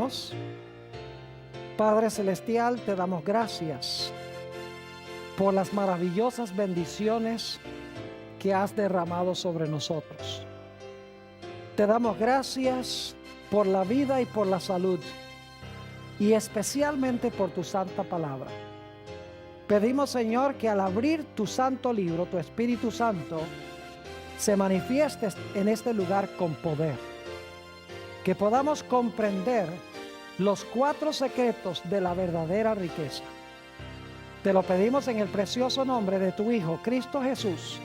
Oremos. Padre Celestial, te damos gracias por las maravillosas bendiciones que has derramado sobre nosotros. Te damos gracias por la vida y por la salud, y especialmente por tu santa palabra. Pedimos, Señor, que al abrir tu santo libro, tu Espíritu Santo se manifieste en este lugar con poder. Que podamos comprender los 4 secretos de la verdadera riqueza. Te lo pedimos en el precioso nombre de tu Hijo, Cristo Jesús.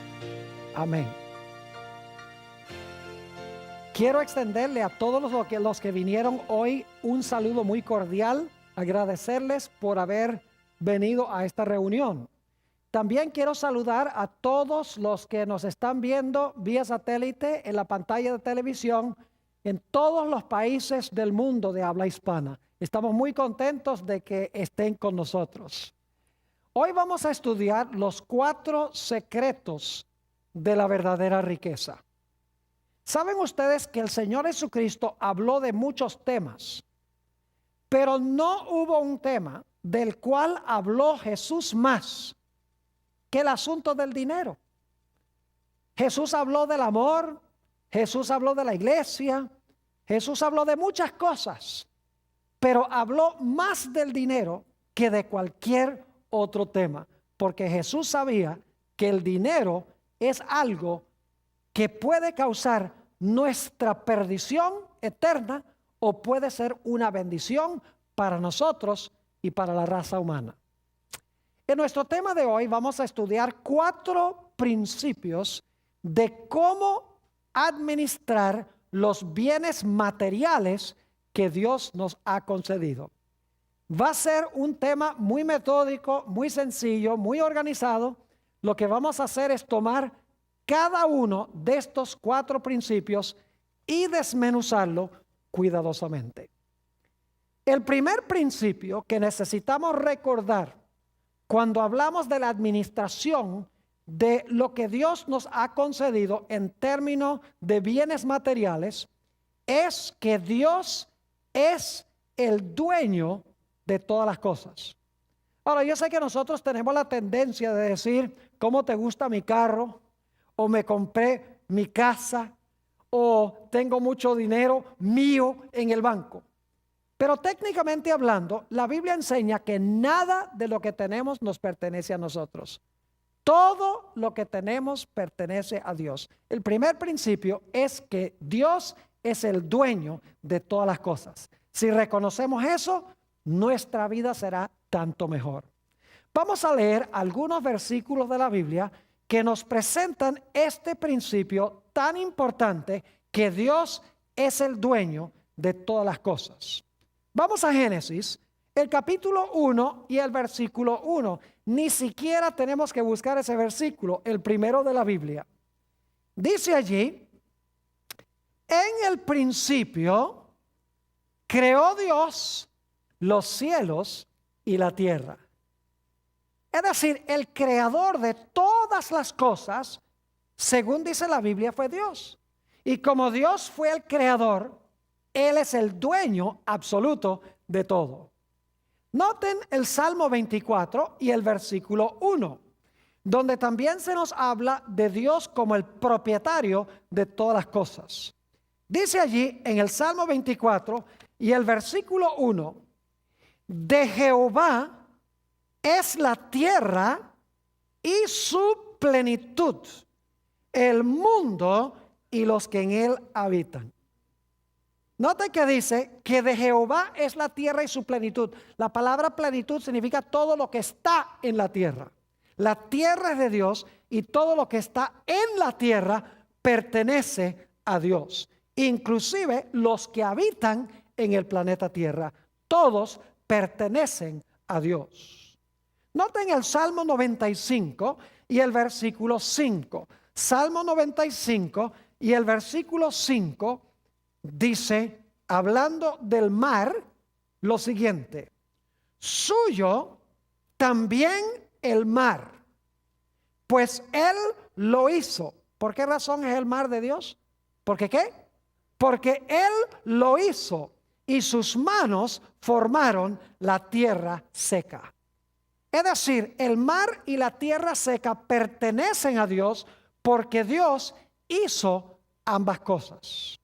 Amén. Quiero extenderle a todos los que vinieron hoy un saludo muy cordial, agradecerles por haber venido a esta reunión. También quiero saludar a todos los que nos están viendo vía satélite en la pantalla de televisión en todos los países del mundo de habla hispana. Estamos muy contentos de que estén con nosotros. Hoy vamos a estudiar los 4 secretos de la verdadera riqueza. ¿Saben ustedes que el Señor Jesucristo habló de muchos temas? Pero no hubo un tema del cual habló Jesús más que el asunto del dinero. Jesús habló del amor, Jesús habló de la iglesia, Jesús habló de muchas cosas, pero habló más del dinero que de cualquier otro tema, porque Jesús sabía que el dinero es algo que puede causar nuestra perdición eterna o puede ser una bendición para nosotros y para la raza humana. En nuestro tema de hoy vamos a estudiar 4 principios de cómo administrar los bienes materiales que Dios nos ha concedido. Va a ser un tema muy metódico, muy sencillo, muy organizado. Lo que vamos a hacer es tomar cada uno de estos 4 principios y desmenuzarlo cuidadosamente. El primer principio que necesitamos recordar cuando hablamos de la administración de lo que Dios nos ha concedido en términos de bienes materiales es que Dios es el dueño de todas las cosas. Ahora, yo sé que nosotros tenemos la tendencia de decir, ¿cómo te gusta mi carro? O me compré mi casa, o tengo mucho dinero mío en el banco. Pero técnicamente hablando, la Biblia enseña que nada de lo que tenemos nos pertenece a nosotros. Todo lo que tenemos pertenece a Dios. El primer principio es que Dios es el dueño de todas las cosas. Si reconocemos eso, nuestra vida será tanto mejor. Vamos a leer algunos versículos de la Biblia que nos presentan este principio tan importante, que Dios es el dueño de todas las cosas. Vamos a Génesis, el capítulo 1 y el versículo 1. Ni siquiera tenemos que buscar ese versículo, el primero de la Biblia. Dice allí, en el principio creó Dios los cielos y la tierra. Es decir, el creador de todas las cosas, según dice la Biblia, fue Dios. Y como Dios fue el creador, Él es el dueño absoluto de todo. Noten el Salmo 24 y el versículo 1, donde también se nos habla de Dios como el propietario de todas las cosas. Dice allí en el Salmo 24 y el versículo 1, de Jehová es la tierra y su plenitud, el mundo y los que en él habitan. Note que dice que de Jehová es la tierra y su plenitud. La palabra plenitud significa todo lo que está en la tierra. La tierra es de Dios y todo lo que está en la tierra pertenece a Dios. Inclusive los que habitan en el planeta Tierra, todos pertenecen a Dios. Noten el Salmo 95 y el versículo 5. Salmo 95 y el versículo 5 dice, hablando del mar, lo siguiente: suyo también el mar, pues Él lo hizo. ¿Por qué razón es el mar de Dios? ¿Por qué qué? Porque Él lo hizo y sus manos formaron la tierra seca. Es decir, el mar y la tierra seca pertenecen a Dios porque Dios hizo ambas cosas.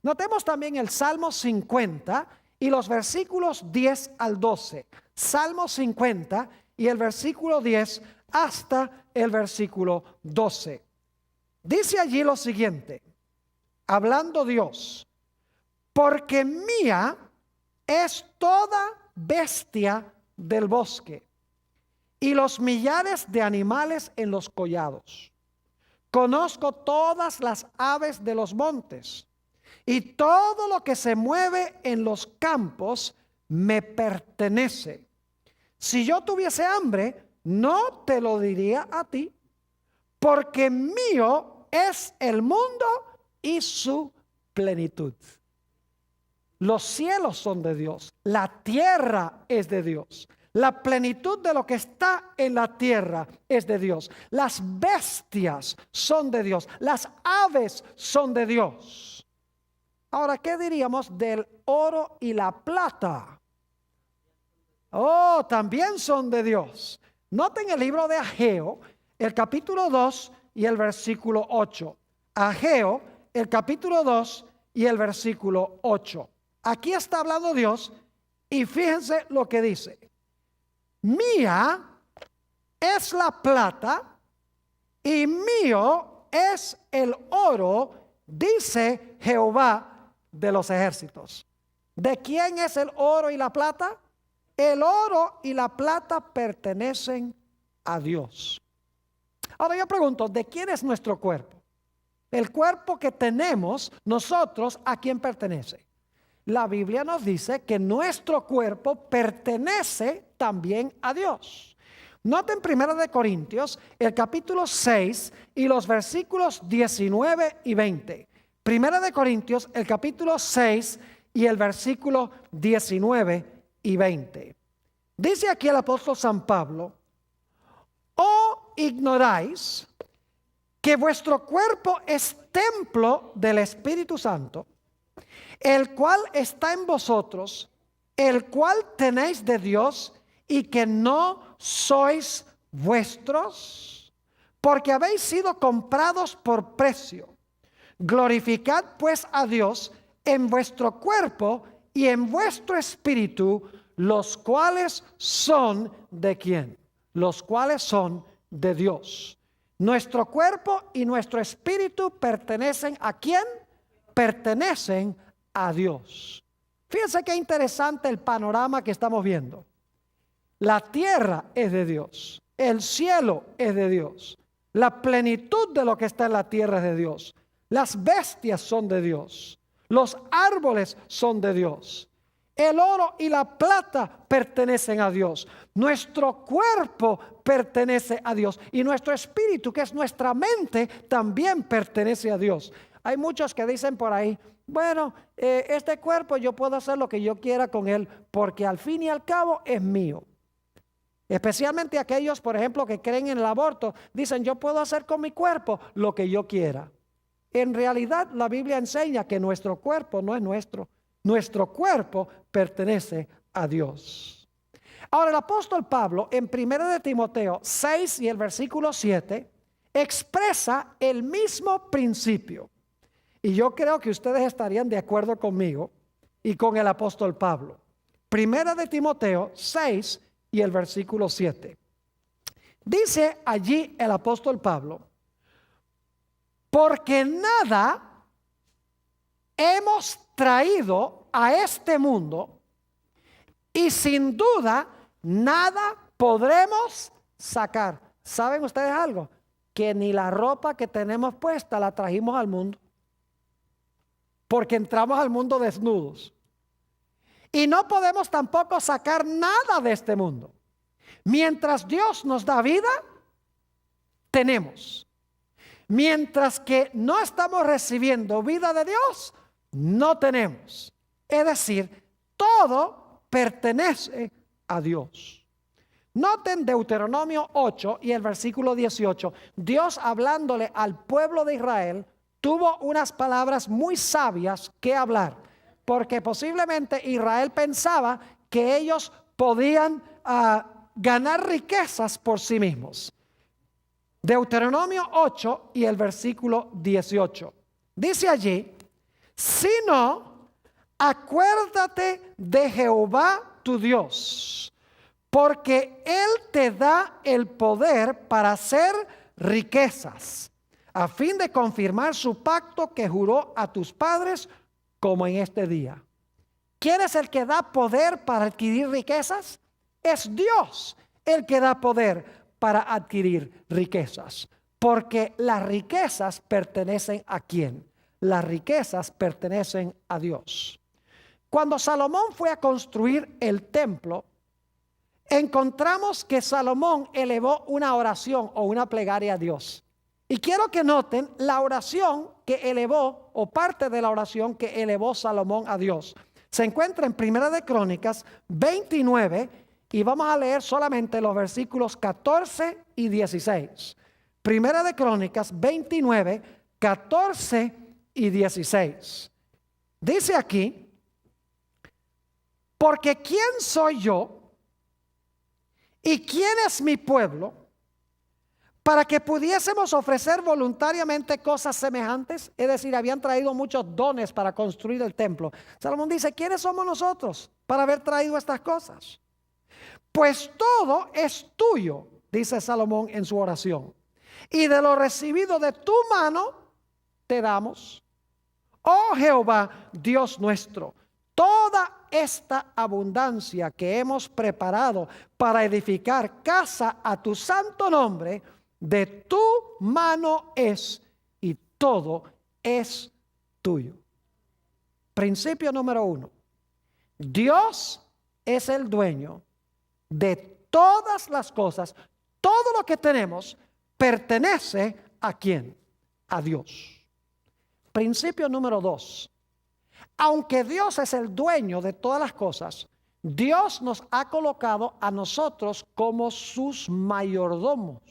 Notemos también el Salmo 50 y los versículos 10 al 12. Salmo 50 y el versículo 10 hasta el versículo 12. Dice allí lo siguiente, hablando Dios: porque mía es toda bestia del bosque y los millares de animales en los collados. Conozco todas las aves de los montes y todo lo que se mueve en los campos me pertenece. Si yo tuviese hambre, no te lo diría a ti, porque mío es el mundo y su plenitud. Los cielos son de Dios, la tierra es de Dios, la plenitud de lo que está en la tierra es de Dios, las bestias son de Dios, las aves son de Dios. Ahora, ¿qué diríamos del oro y la plata? Oh, también son de Dios. Noten el libro de Ageo, el capítulo 2 y el versículo 8. Ageo, el capítulo 2 y el versículo 8. Aquí está hablando Dios y fíjense lo que dice. Mía es la plata y mío es el oro, dice Jehová de los ejércitos. ¿De quién es el oro y la plata? El oro y la plata pertenecen a Dios. Ahora yo pregunto, ¿de quién es nuestro cuerpo? El cuerpo que tenemos nosotros, ¿a quién pertenece? La Biblia nos dice que nuestro cuerpo pertenece también a Dios. Noten 1 Corintios, el capítulo 6 y los versículos 19 y 20. 1 Corintios, el capítulo 6 y el versículo 19 y 20. Dice aquí el apóstol San Pablo: ¿o ignoráis que vuestro cuerpo es templo del Espíritu Santo, el cual está en vosotros, el cual tenéis de Dios, y que no sois vuestros? Porque habéis sido comprados por precio. Glorificad pues a Dios en vuestro cuerpo y en vuestro espíritu, los cuales son ¿de quién? Los cuales son de Dios. Nuestro cuerpo y nuestro espíritu pertenecen ¿a quién? Pertenecen a Dios. Fíjense qué interesante el panorama que estamos viendo. La tierra es de Dios, el cielo es de Dios, la plenitud de lo que está en la tierra es de Dios, las bestias son de Dios, los árboles son de Dios, el oro y la plata pertenecen a Dios, nuestro cuerpo pertenece a Dios y nuestro espíritu, que es nuestra mente, también pertenece a Dios. Hay muchos que dicen por ahí: bueno, este cuerpo yo puedo hacer lo que yo quiera con él, porque al fin y al cabo es mío. Especialmente aquellos, por ejemplo, que creen en el aborto, dicen: yo puedo hacer con mi cuerpo lo que yo quiera. En realidad, la Biblia enseña que nuestro cuerpo no es nuestro. Nuestro cuerpo pertenece a Dios. Ahora, el apóstol Pablo, en 1 Timoteo 6 y el versículo 7, expresa el mismo principio. Y yo creo que ustedes estarían de acuerdo conmigo y con el apóstol Pablo. 1 Timoteo 6 y el versículo 7. Dice allí el apóstol Pablo: porque nada hemos traído a este mundo y sin duda nada podremos sacar. ¿Saben ustedes algo? Que ni la ropa que tenemos puesta la trajimos al mundo, porque entramos al mundo desnudos. Y no podemos tampoco sacar nada de este mundo. Mientras Dios nos da vida, tenemos. Mientras que no estamos recibiendo vida de Dios, no tenemos. Es decir, todo pertenece a Dios. Noten Deuteronomio 8 y el versículo 18. Dios, hablándole al pueblo de Israel, tuvo unas palabras muy sabias que hablar. porque posiblemente Israel pensaba que ellos podían ganar riquezas por sí mismos. Deuteronomio 8 y el versículo 18. Dice allí: si no, acuérdate de Jehová tu Dios, porque Él te da el poder para hacer riquezas, a fin de confirmar su pacto que juró a tus padres, como en este día. ¿Quién es el que da poder para adquirir riquezas? Es Dios el que da poder para adquirir riquezas, porque las riquezas pertenecen ¿a quién? Las riquezas pertenecen a Dios. Cuando Salomón fue a construir el templo, encontramos que Salomón elevó una oración o una plegaria a Dios. Y quiero que noten la oración que elevó, o parte de la oración que elevó Salomón a Dios. Se encuentra en Primera de Crónicas 29 y vamos a leer solamente los versículos 14 y 16. Primera de Crónicas 29, 14 y 16. Dice aquí: porque ¿quién soy yo y quién es mi pueblo para que pudiésemos ofrecer voluntariamente cosas semejantes? Es decir, habían traído muchos dones para construir el templo. Salomón dice: ¿quiénes somos nosotros para haber traído estas cosas? Pues todo es tuyo, dice Salomón en su oración, y de lo recibido de tu mano te damos, oh Jehová, Dios nuestro, toda esta abundancia que hemos preparado para edificar casa a tu santo nombre, de tu mano es, y todo es tuyo. Principio número 1. Dios es el dueño de todas las cosas. Todo lo que tenemos pertenece ¿a quién? A Dios. Principio número 2. Aunque Dios es el dueño de todas las cosas, Dios nos ha colocado a nosotros como sus mayordomos.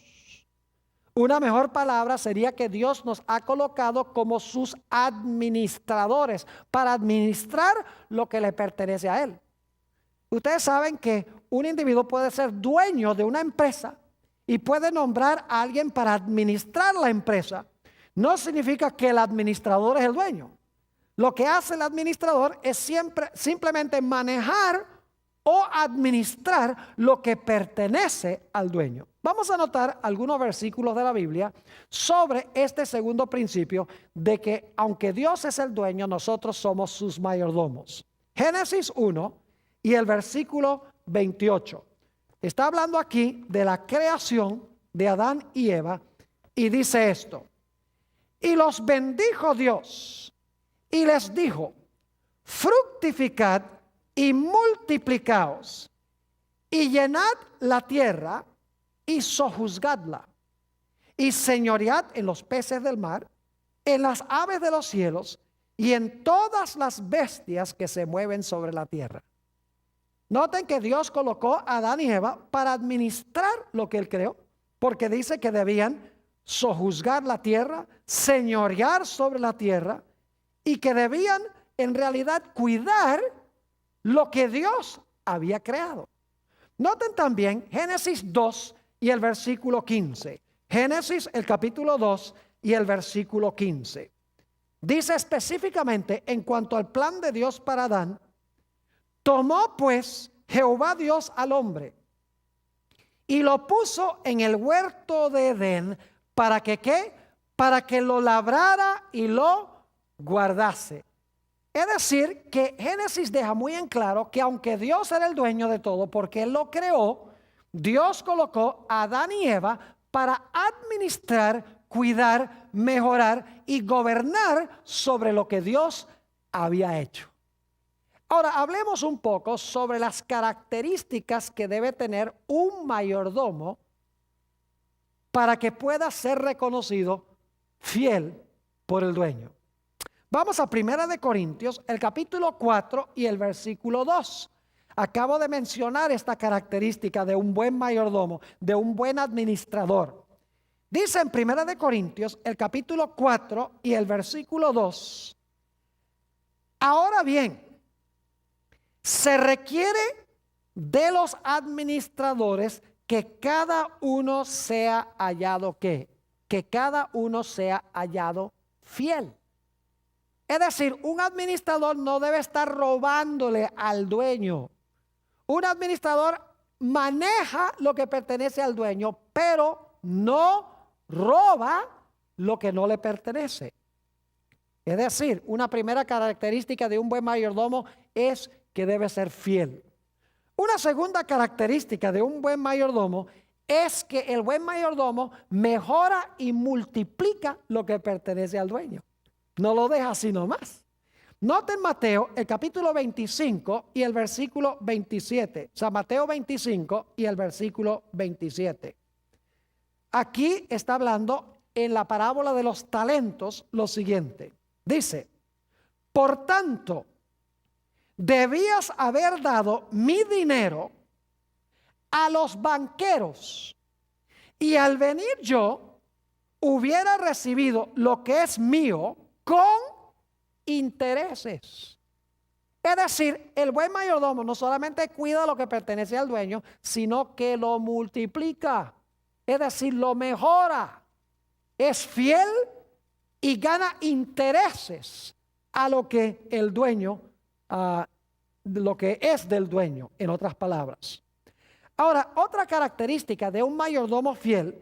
Una mejor palabra sería que Dios nos ha colocado como sus administradores para administrar lo que le pertenece a Él. Ustedes saben que un individuo puede ser dueño de una empresa y puede nombrar a alguien para administrar la empresa. No significa que el administrador es el dueño. Lo que hace el administrador es simplemente manejar o administrar lo que pertenece al dueño. Vamos a anotar algunos versículos de la Biblia sobre este segundo principio de que aunque Dios es el dueño, nosotros somos sus mayordomos. Génesis 1 y el versículo 28. Está hablando aquí de la creación de Adán y Eva y dice esto: y los bendijo Dios y les dijo: fructificad y multiplicaos y llenad la tierra y sojuzgadla y señoread en los peces del mar, en las aves de los cielos y en todas las bestias que se mueven sobre la tierra. Noten que Dios colocó a Adán y Eva para administrar lo que Él creó, porque dice que debían sojuzgar la tierra, señorear sobre la tierra, y que debían en realidad cuidar lo que Dios había creado. Noten también Génesis 2 y el versículo 15. Génesis el capítulo 2 y el versículo 15. Dice específicamente en cuanto al plan de Dios para Adán: tomó pues Jehová Dios al hombre y lo puso en el huerto de Edén para que ¿qué? Para que lo labrara y lo guardase. Es decir, que Génesis deja muy en claro que aunque Dios era el dueño de todo, porque Él lo creó, Dios colocó a Adán y Eva para administrar, cuidar, mejorar y gobernar sobre lo que Dios había hecho. Ahora, hablemos un poco sobre las características que debe tener un mayordomo para que pueda ser reconocido fiel por el dueño. Vamos a Primera de Corintios, el capítulo 4 y el versículo 2. Acabo de mencionar esta característica de un buen mayordomo, de un buen administrador. Dice en Primera de Corintios, el capítulo 4 y el versículo 2. Ahora bien, Se requiere de los administradores que cada uno sea hallado ¿qué? Que cada uno sea hallado fiel. Es decir, un administrador no debe estar robándole al dueño. Un administrador maneja lo que pertenece al dueño, pero no roba lo que no le pertenece. Es decir, una primera característica de un buen mayordomo es que debe ser fiel. Una segunda característica de un buen mayordomo es que el buen mayordomo mejora y multiplica lo que pertenece al dueño. No lo deja así nomás. Noten Mateo, el capítulo 25 y el versículo 27. O sea, Mateo 25 y el versículo 27. Aquí está hablando en la parábola de los talentos lo siguiente. Dice, por tanto, debías haber dado mi dinero a los banqueros, y al venir yo hubiera recibido lo que es mío con intereses. Es decir, el buen mayordomo no solamente cuida lo que pertenece al dueño, sino que lo multiplica. Es decir, lo mejora. Es fiel y gana intereses a lo que el dueño, lo que es del dueño, en otras palabras. Ahora, otra característica de un mayordomo fiel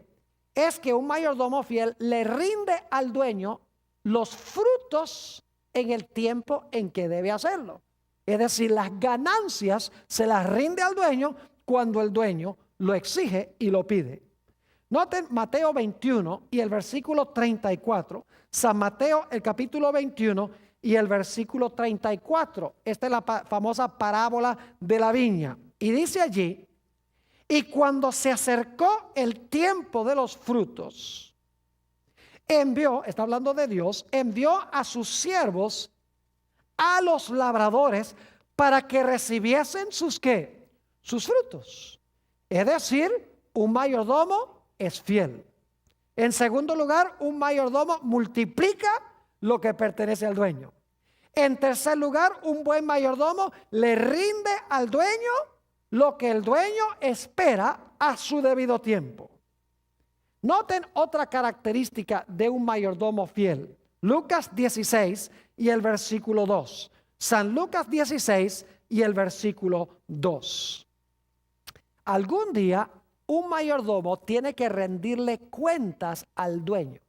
es que un mayordomo fiel le rinde al dueño los frutos en el tiempo en que debe hacerlo. Es decir, las ganancias se las rinde al dueño cuando el dueño lo exige y lo pide. Noten Mateo 21 y el versículo 34. San Mateo, el capítulo 21 y el versículo 34. Esta es la famosa parábola de la viña. Y dice allí, y cuando se acercó el tiempo de los frutos, envió, está hablando de Dios, envió a sus siervos, a los labradores, para que recibiesen sus ¿qué? Sus frutos. Es decir, un mayordomo es fiel. En segundo lugar, un mayordomo multiplica lo que pertenece al dueño. En tercer lugar, un buen mayordomo le rinde al dueño lo que el dueño espera a su debido tiempo. Noten otra característica de un mayordomo fiel. Lucas 16 y el versículo 2. San Lucas 16 y el versículo 2. Algún día un mayordomo tiene que rendirle cuentas al dueño.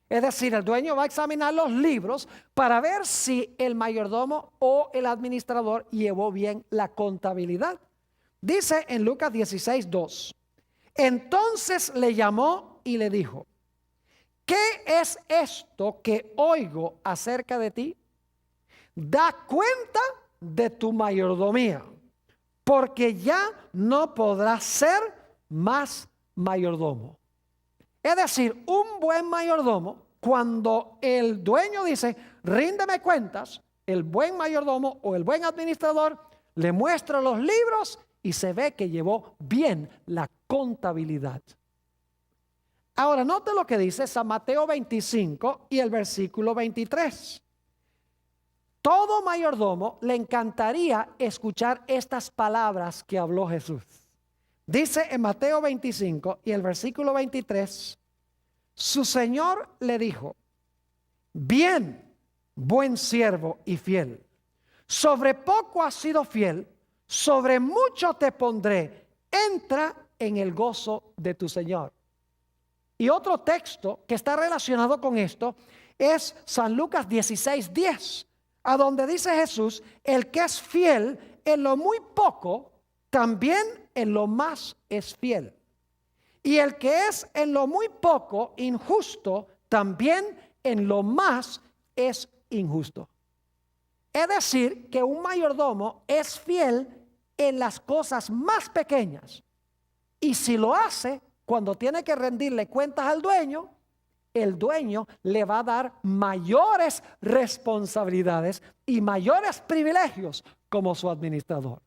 Es decir, el dueño va a examinar los libros para ver si el mayordomo o el administrador llevó bien la contabilidad. Dice en Lucas 16, 2. Entonces le llamó y le dijo, ¿qué es esto que oigo acerca de ti? Da cuenta de tu mayordomía, porque ya no podrás ser más mayordomo. Es decir, un buen mayordomo, cuando el dueño dice, ríndeme cuentas, el buen mayordomo o el buen administrador le muestra los libros y se ve que llevó bien la contabilidad. Ahora, note lo que dice San Mateo 25 y el versículo 23. Todo mayordomo le encantaría escuchar estas palabras que habló Jesús. Dice en Mateo 25 y el versículo 23, su Señor le dijo, bien, buen siervo y fiel, sobre poco has sido fiel, sobre mucho te pondré, entra en el gozo de tu Señor. Y otro texto que está relacionado con esto es San Lucas 16, 10, a donde dice Jesús, el que es fiel en lo muy poco, también en lo más es fiel. Y el que es en lo muy poco injusto, también en lo más es injusto. Es decir, que un mayordomo es fiel en las cosas más pequeñas. Y si lo hace, cuando tiene que rendirle cuentas al dueño, el dueño le va a dar mayores responsabilidades y mayores privilegios como su administrador.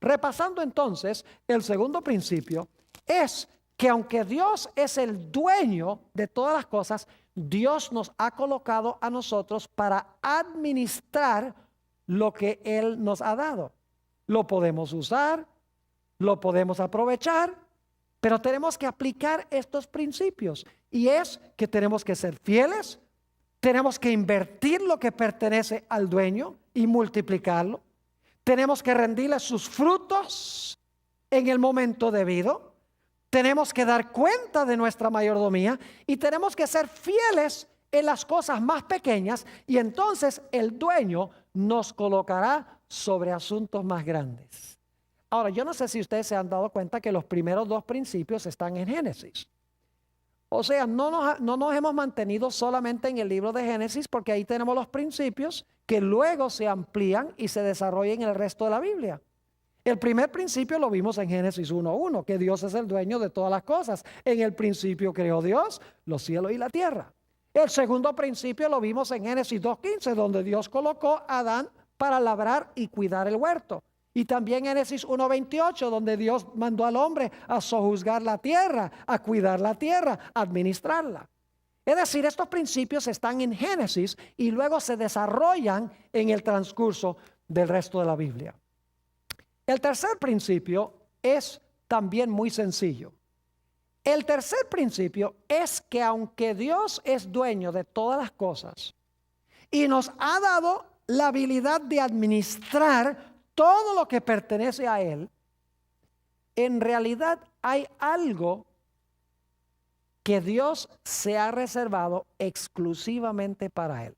Repasando entonces, el segundo principio es que aunque Dios es el dueño de todas las cosas, Dios nos ha colocado a nosotros para administrar lo que Él nos ha dado. Lo podemos usar, lo podemos aprovechar, pero tenemos que aplicar estos principios. Y es que tenemos que ser fieles, tenemos que invertir lo que pertenece al dueño y multiplicarlo. Tenemos que rendirle sus frutos en el momento debido. Tenemos que dar cuenta de nuestra mayordomía y tenemos que ser fieles en las cosas más pequeñas, y entonces el dueño nos colocará sobre asuntos más grandes. Ahora, yo no sé si ustedes se han dado cuenta que los primeros dos principios están en Génesis. O sea, no nos hemos mantenido solamente en el libro de Génesis, porque ahí tenemos los principios que luego se amplían y se desarrollan en el resto de la Biblia. El primer principio lo vimos en Génesis 1:1, que Dios es el dueño de todas las cosas. En el principio creó Dios los cielos y la tierra. El segundo principio lo vimos en Génesis 2:15, donde Dios colocó a Adán para labrar y cuidar el huerto. Y también en Génesis 1:28, donde Dios mandó al hombre a sojuzgar la tierra, a cuidar la tierra, a administrarla. Es decir, estos principios están en Génesis y luego se desarrollan en el transcurso del resto de la Biblia. El tercer principio es también muy sencillo. El tercer principio es que aunque Dios es dueño de todas las cosas y nos ha dado la habilidad de administrar todo lo que pertenece a Él, en realidad hay algo que Dios se ha reservado exclusivamente para Él.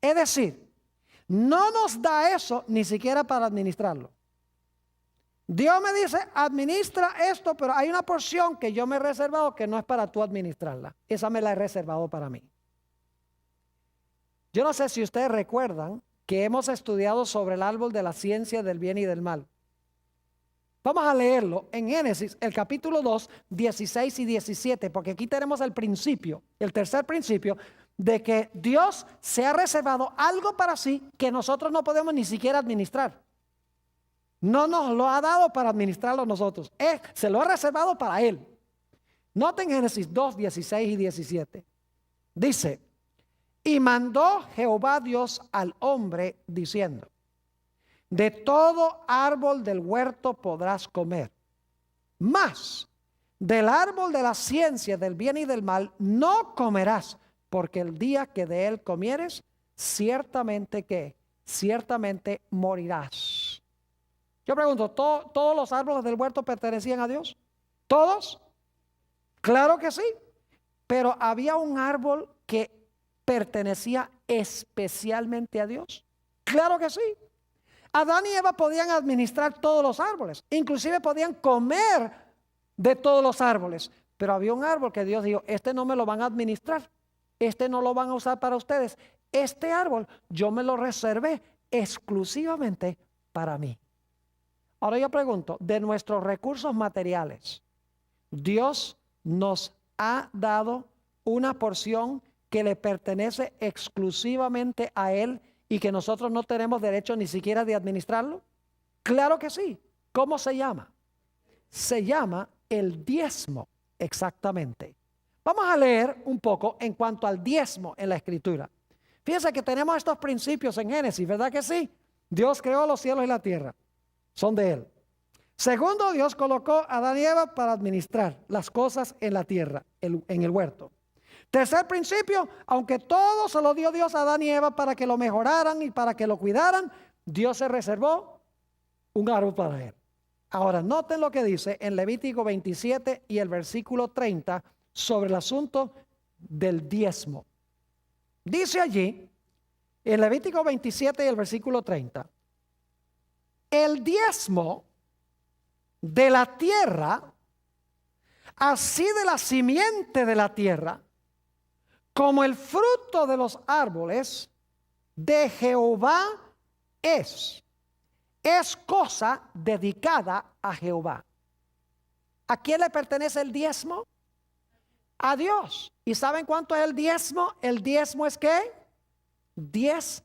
Es decir, no nos da eso ni siquiera para administrarlo. Dios me dice, administra esto, pero hay una porción que yo me he reservado que no es para tú administrarla. Esa me la he reservado para mí. Yo no sé si ustedes recuerdan que hemos estudiado sobre el árbol de la ciencia del bien y del mal. Vamos a leerlo en Génesis, el capítulo 2, 16 y 17, porque aquí tenemos el principio, el tercer principio, de que Dios se ha reservado algo para sí que nosotros no podemos ni siquiera administrar. No nos lo ha dado para administrarlo nosotros. Se lo ha reservado para Él. Noten Génesis 2, 16 y 17. Dice, y mandó Jehová Dios al hombre diciendo, de todo árbol del huerto podrás comer, mas del árbol de la ciencia del bien y del mal no comerás, porque el día que de él comieres, ciertamente morirás. Yo pregunto, ¿todos los árboles del huerto pertenecían a Dios? ¿Todos? Claro que sí. Pero había un árbol que pertenecía especialmente a Dios. Claro que sí. Adán y Eva podían administrar todos los árboles. Inclusive podían comer de todos los árboles. Pero había un árbol que Dios dijo, este no me lo van a administrar. Este no lo van a usar para ustedes. Este árbol yo me lo reservé exclusivamente para mí. Ahora yo pregunto, de nuestros recursos materiales, Dios nos ha dado una porción que le pertenece exclusivamente a Él y que nosotros no tenemos derecho ni siquiera de administrarlo. Claro que sí. ¿Cómo se llama? Se llama el diezmo, exactamente. Vamos a leer un poco en cuanto al diezmo en la Escritura. Fíjense que tenemos estos principios en Génesis, ¿verdad que sí? Dios creó los cielos y la tierra. Son de Él. Segundo, Dios colocó a Adán y Eva para administrar las cosas en la tierra, en el huerto. Tercer principio, aunque todo se lo dio Dios a Adán y Eva para que lo mejoraran y para que lo cuidaran, Dios se reservó un árbol para Él. Ahora, noten lo que dice en Levítico 27 y el versículo 30 sobre el asunto del diezmo. Dice allí, en Levítico 27 y el versículo 30, el diezmo de la tierra, así de la simiente de la tierra, como el fruto de los árboles, de Jehová es cosa dedicada a Jehová. ¿A quién le pertenece el diezmo? A Dios. ¿Y saben cuánto es el diezmo? El diezmo es ¿qué? 10%.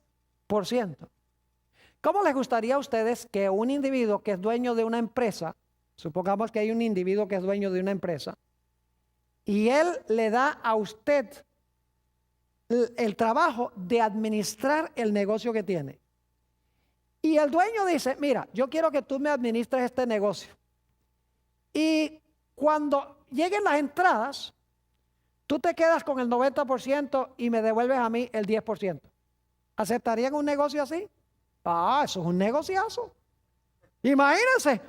¿Cómo les gustaría a ustedes que un individuo que es dueño de una empresa, supongamos que hay un individuo que es dueño de una empresa, y él le da a usted el trabajo de administrar el negocio que tiene. Y el dueño dice, mira, yo quiero que tú me administres este negocio. Y cuando lleguen las entradas, tú te quedas con el 90% y me devuelves a mí el 10%. ¿Aceptarían un negocio así? Ah, eso es un negociazo. Imagínense,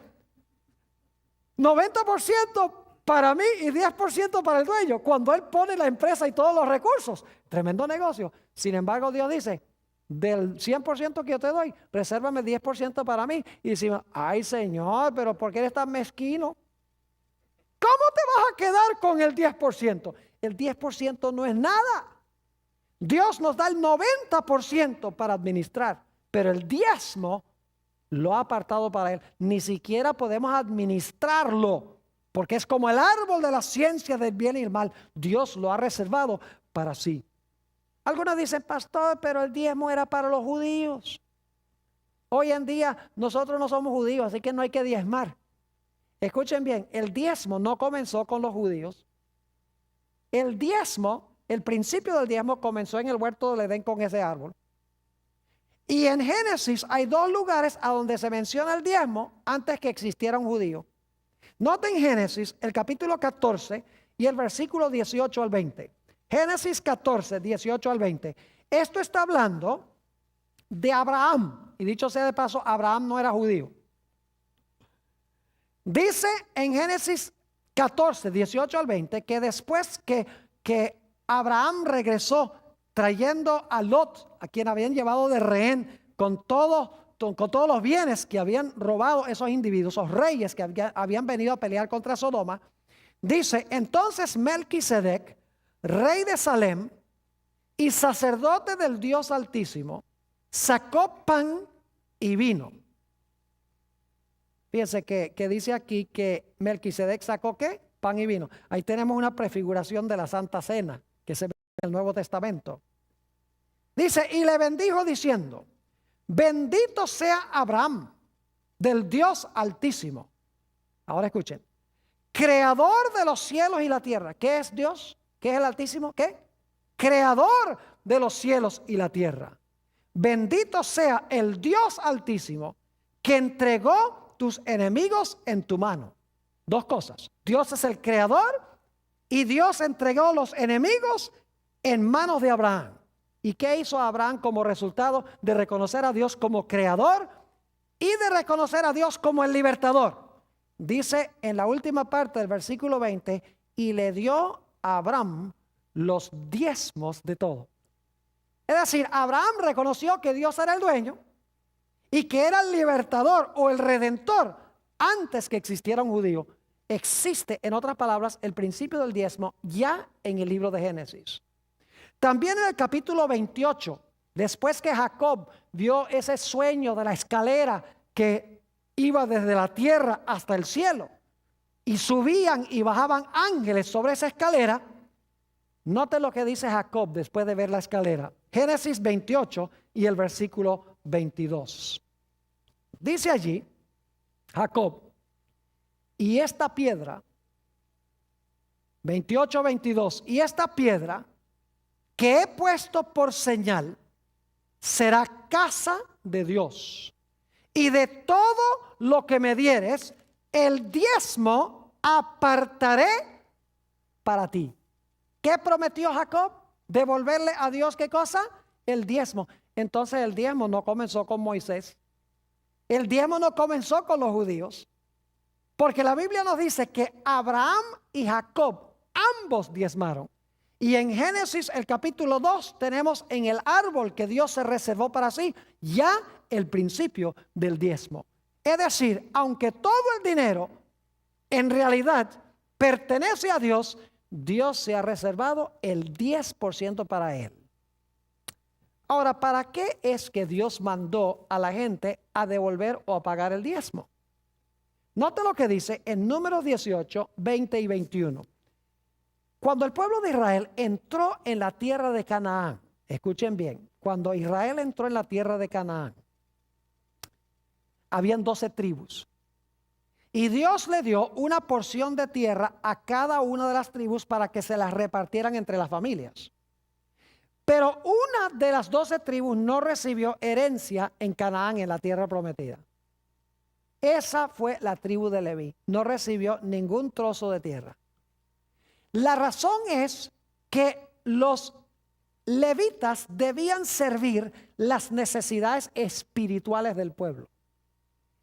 90% para mí y 10% para el dueño, cuando él pone la empresa y todos los recursos. Tremendo negocio. Sin embargo, Dios dice, del 100% que yo te doy, resérvame 10% para mí. Y decimos, ay Señor, pero ¿por qué eres tan mezquino? ¿Cómo te vas a quedar con el 10%? El 10% no es nada. Dios nos da el 90% para administrar, pero el diezmo lo ha apartado para Él. Ni siquiera podemos administrarlo, porque es como el árbol de la ciencia del bien y el mal. Dios lo ha reservado para sí. Algunos dicen, pastor, pero el diezmo era para los judíos. Hoy en día nosotros no somos judíos, así que no hay que diezmar. Escuchen bien, el diezmo no comenzó con los judíos. El diezmo, el principio del diezmo comenzó en el huerto del Edén con ese árbol. Y en Génesis hay dos lugares a donde se menciona el diezmo antes que existiera un judío. Noten Génesis, el capítulo 14 y el versículo 18 al 20. Génesis 14, 18 al 20. Esto está hablando de Abraham. Y dicho sea de paso, Abraham no era judío. Dice en Génesis 14, 18 al 20, que después que Abraham regresó trayendo a Lot, a quien habían llevado de rehén, con todos los bienes que habían robado esos individuos, esos reyes que habían venido a pelear contra Sodoma, dice, entonces Melquisedec, rey de Salem y sacerdote del Dios Altísimo, sacó pan y vino. Fíjense que dice aquí que Melquisedec sacó ¿qué? Pan y vino. Ahí tenemos una prefiguración de la Santa Cena que se ve en el Nuevo Testamento. Dice, y le bendijo diciendo, bendito sea Abraham del Dios Altísimo. Ahora escuchen, creador de los cielos y la tierra. ¿Qué es Dios? ¿Qué es el Altísimo? ¿Qué? Creador de los cielos y la tierra. Bendito sea el Dios Altísimo que entregó tus enemigos en tu mano. Dos cosas. Dios es el creador y Dios entregó los enemigos en manos de Abraham. ¿Y qué hizo Abraham como resultado de reconocer a Dios como creador y de reconocer a Dios como el libertador? Dice en la última parte del versículo 20, y le dio a Abraham los diezmos de todo. Es decir, Abraham reconoció que Dios era el dueño y que era el libertador o el redentor antes que existiera un judío. Existe, en otras palabras, el principio del diezmo ya en el libro de Génesis. También en el capítulo 28, después que Jacob vio ese sueño de la escalera que iba desde la tierra hasta el cielo y subían y bajaban ángeles sobre esa escalera, note lo que dice Jacob después de ver la escalera. Génesis 28 y el versículo 22. Dice allí Jacob, y esta piedra, 28-22, y esta piedra que he puesto por señal será casa de Dios. Y de todo lo que me dieres, el diezmo apartaré para ti. ¿Qué prometió Jacob? Devolverle a Dios, ¿qué cosa? El diezmo. Entonces el diezmo no comenzó con Moisés. El diezmo no comenzó con los judíos. Porque la Biblia nos dice que Abraham y Jacob ambos diezmaron. Y en Génesis el capítulo 2 tenemos en el árbol que Dios se reservó para sí ya el principio del diezmo. Es decir, aunque todo el dinero en realidad pertenece a Dios, Dios se ha reservado el 10% para él. Ahora, ¿para qué es que Dios mandó a la gente a devolver o a pagar el diezmo? Note lo que dice en Números 18, 20 y 21. Cuando el pueblo de Israel entró en la tierra de Canaán, escuchen bien, cuando Israel entró en la tierra de Canaán, habían 12 tribus. Y Dios le dio una porción de tierra a cada una de las tribus para que se las repartieran entre las familias. Pero una de las 12 tribus no recibió herencia en Canaán, en la tierra prometida. Esa fue la tribu de Leví. No recibió ningún trozo de tierra. La razón es que los levitas debían servir las necesidades espirituales del pueblo.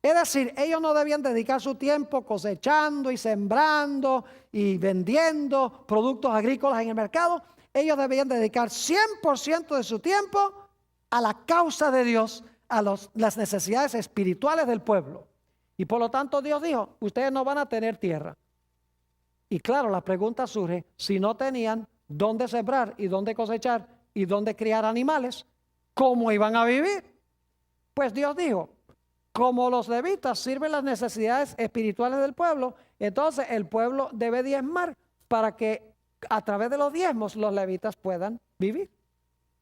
Es decir, ellos no debían dedicar su tiempo cosechando y sembrando y vendiendo productos agrícolas en el mercado. Ellos debían dedicar 100% de su tiempo a la causa de Dios, a las necesidades espirituales del pueblo. Y por lo tanto Dios dijo, ustedes no van a tener tierra. Y claro, la pregunta surge, si no tenían dónde sembrar y dónde cosechar y dónde criar animales, ¿cómo iban a vivir? Pues Dios dijo, como los levitas sirven las necesidades espirituales del pueblo, entonces el pueblo debe diezmar para que a través de los diezmos los levitas puedan vivir.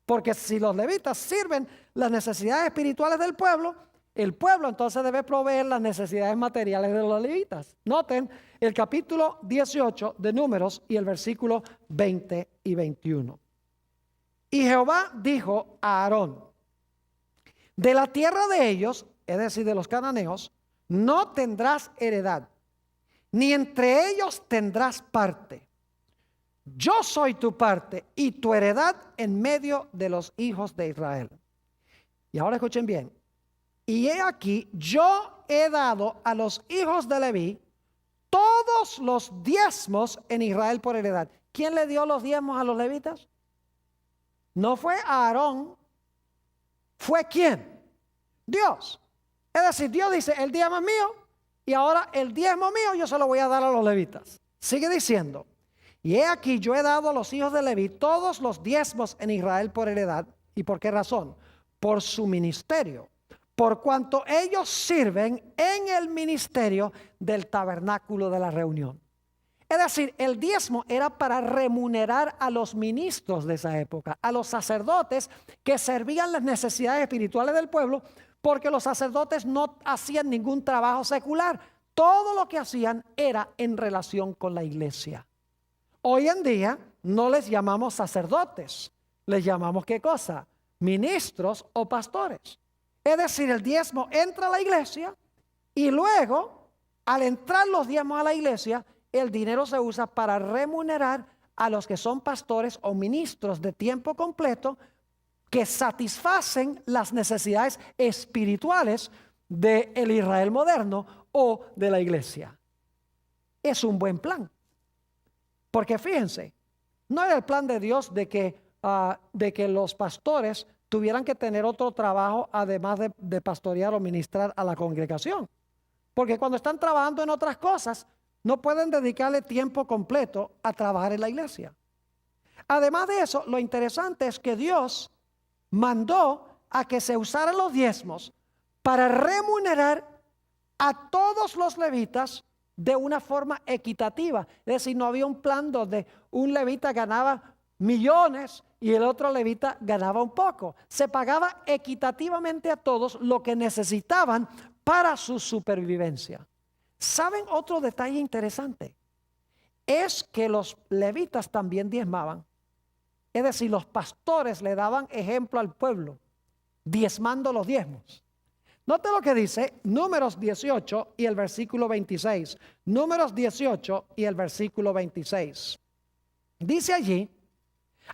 Porque si los levitas sirven las necesidades espirituales del pueblo, el pueblo entonces debe proveer las necesidades materiales de los levitas. Noten el capítulo 18 de Números y el versículo 20 y 21. Y Jehová dijo a Aarón, de la tierra de ellos, es decir, de los cananeos, no tendrás heredad, ni entre ellos tendrás parte. Yo soy tu parte y tu heredad en medio de los hijos de Israel. Y ahora escuchen bien. Y he aquí, yo he dado a los hijos de Leví todos los diezmos en Israel por heredad. ¿Quién le dio los diezmos a los levitas? No fue Aarón. ¿Fue quién? Dios. Es decir, Dios dice, el diezmo es mío y ahora el diezmo mío yo se lo voy a dar a los levitas. Sigue diciendo, y he aquí yo he dado a los hijos de Leví todos los diezmos en Israel por heredad. ¿Y por qué razón? Por su ministerio. Por cuanto ellos sirven en el ministerio del tabernáculo de la reunión. Es decir, el diezmo era para remunerar a los ministros de esa época, a los sacerdotes que servían las necesidades espirituales del pueblo, porque los sacerdotes no hacían ningún trabajo secular. Todo lo que hacían era en relación con la iglesia. Hoy en día no les llamamos sacerdotes, les llamamos ¿qué cosa? Ministros o pastores. Es decir, el diezmo entra a la iglesia y luego, al entrar los diezmos a la iglesia, el dinero se usa para remunerar a los que son pastores o ministros de tiempo completo que satisfacen las necesidades espirituales del Israel moderno o de la iglesia. Es un buen plan. Porque fíjense, no era el plan de Dios de que los pastores tuvieran que tener otro trabajo además de pastorear o ministrar a la congregación. Porque cuando están trabajando en otras cosas, no pueden dedicarle tiempo completo a trabajar en la iglesia. Además de eso, lo interesante es que Dios mandó a que se usaran los diezmos para remunerar a todos los levitas de una forma equitativa. Es decir, no había un plan donde un levita ganaba millones y el otro levita ganaba un poco. Se pagaba equitativamente a todos lo que necesitaban para su supervivencia. ¿Saben otro detalle interesante? Es que los levitas también diezmaban. Es decir, los pastores le daban ejemplo al pueblo, diezmando los diezmos. Note lo que dice Números 18 y el versículo 26. Números 18 y el versículo 26. Dice allí,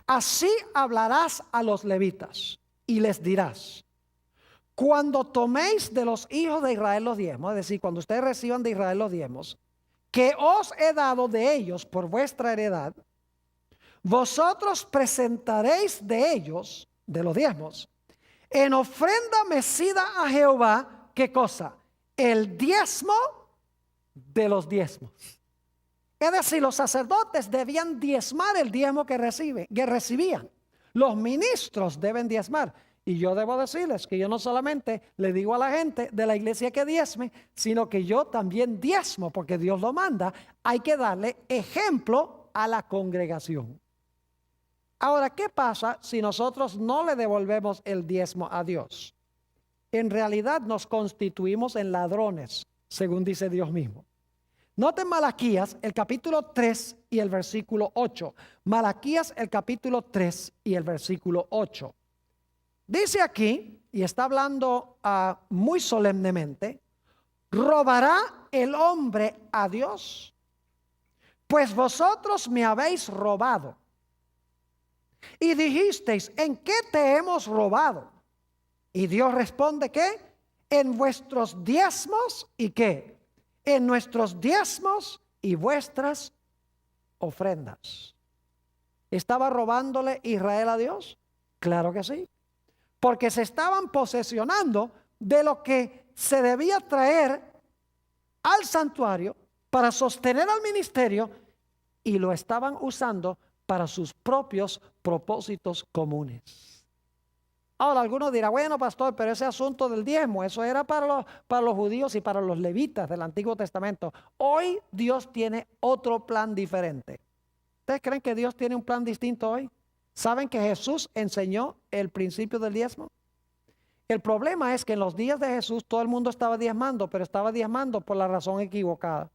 así hablarás a los levitas y les dirás, cuando toméis de los hijos de Israel los diezmos, es decir, cuando ustedes reciban de Israel los diezmos, que os he dado de ellos por vuestra heredad, vosotros presentaréis de ellos, de los diezmos, en ofrenda mecida a Jehová, ¿qué cosa? El diezmo de los diezmos. Es decir, los sacerdotes debían diezmar el diezmo que recibían. Los ministros deben diezmar. Y yo debo decirles que yo no solamente le digo a la gente de la iglesia que diezme, sino que yo también diezmo, porque Dios lo manda. Hay que darle ejemplo a la congregación. Ahora, ¿qué pasa si nosotros no le devolvemos el diezmo a Dios? En realidad nos constituimos en ladrones, según dice Dios mismo. Noten Malaquías, el capítulo 3 y el versículo 8. Malaquías, el capítulo 3 y el versículo 8. Dice aquí, y está hablando muy solemnemente: ¿robará el hombre a Dios? Pues vosotros me habéis robado. Y dijisteis: ¿en qué te hemos robado? Y Dios responde: ¿qué? En vuestros diezmos y ¿qué? En nuestros diezmos y vuestras ofrendas. ¿Estaba robándole Israel a Dios? Claro que sí. Porque se estaban posesionando de lo que se debía traer al santuario para sostener al ministerio, y lo estaban usando para sus propios propósitos comunes. Ahora algunos dirán: bueno, pastor, pero ese asunto del diezmo, eso era para los judíos y para los levitas del Antiguo Testamento. Hoy Dios tiene otro plan diferente. ¿Ustedes creen que Dios tiene un plan distinto hoy? ¿Saben que Jesús enseñó el principio del diezmo? El problema es que en los días de Jesús todo el mundo estaba diezmando, pero estaba diezmando por la razón equivocada.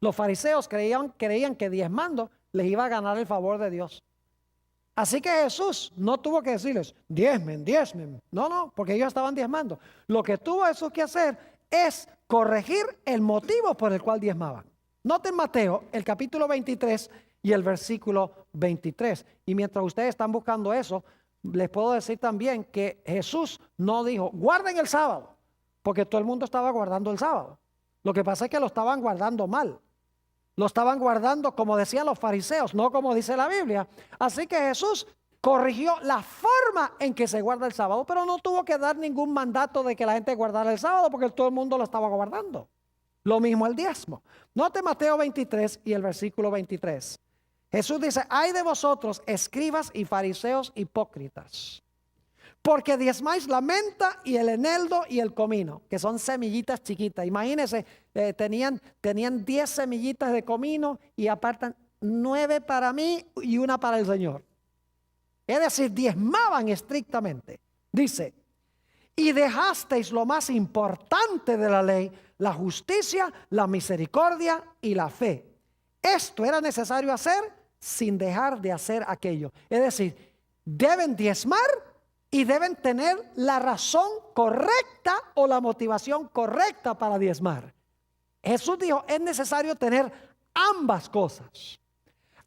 Los fariseos creían que diezmando les iba a ganar el favor de Dios. Así que Jesús no tuvo que decirles: diezmen, diezmen. No, porque ellos estaban diezmando. Lo que tuvo Jesús que hacer es corregir el motivo por el cual diezmaban. Noten Mateo, el capítulo 23 y el versículo 23. Y mientras ustedes están buscando eso, les puedo decir también que Jesús no dijo: guarden el sábado, porque todo el mundo estaba guardando el sábado. Lo que pasa es que lo estaban guardando mal. Lo estaban guardando como decían los fariseos, no como dice la Biblia. Así que Jesús corrigió la forma en que se guarda el sábado, pero no tuvo que dar ningún mandato de que la gente guardara el sábado, porque todo el mundo lo estaba guardando. Lo mismo el diezmo. Note Mateo 23 y el versículo 23. Jesús dice: ay de vosotros, escribas y fariseos hipócritas, porque diezmáis la menta y el eneldo y el comino, que son semillitas chiquitas. Imagínense, tenían 10 semillitas de comino y apartan 9 para mí y una para el Señor. Es decir, diezmaban estrictamente. Dice: y dejasteis lo más importante de la ley, la justicia, la misericordia y la fe. Esto era necesario hacer sin dejar de hacer aquello. Es decir, deben diezmar y deben tener la razón correcta o la motivación correcta para diezmar. Jesús dijo: es necesario tener ambas cosas.